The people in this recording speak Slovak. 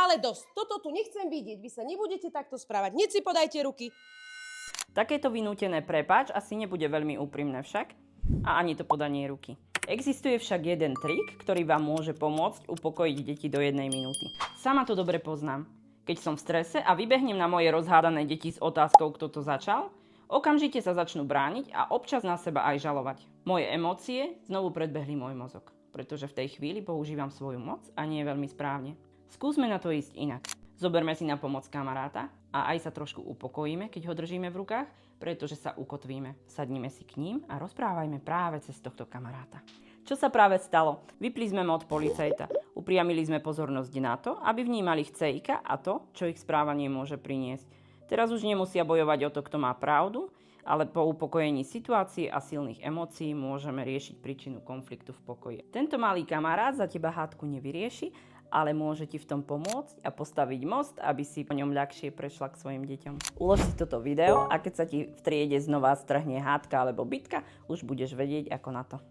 ale dosť. Toto tu nechcem vidieť. Vy sa nebudete takto správať. Hneď si podajte ruky. Takéto vynútené prepáč asi nebude veľmi úprimné však a ani to podanie ruky. Existuje však jeden trik, ktorý vám môže pomôcť upokojiť deti do 1 minúty. Sama to dobre poznám. Keď som v strese a vybehnem na moje rozhádané deti s otázkou, kto to začal, okamžite sa začnú brániť a občas na seba aj žalovať. Moje emócie znovu predbehli môj mozog, pretože v tej chvíli používam svoju moc a nie veľmi správne. Skúsme na to ísť inak. Zoberme si na pomoc kamaráta a aj sa trošku upokojíme, keď ho držíme v rukách, pretože sa ukotvíme. Sadnime si k ním a rozprávajme práve cez tohto kamaráta. Čo sa práve stalo? Vypli sme mod policajta. Upriamili sme pozornosť na to, aby vnímali chcejka a to, čo ich správanie môže priniesť. Teraz už nemusia bojovať o to, kto má pravdu, ale po upokojení situácie a silných emócií môžeme riešiť príčinu konfliktu v pokoji. Tento malý kamarát za teba hádku nevyrieši, ale môže ti v tom pomôcť a postaviť most, aby si po ňom ľahšie prešla k svojim deťom. Ulož si toto video a keď sa ti v triede znova strhne hádka alebo bitka, už budeš vedieť ako na to.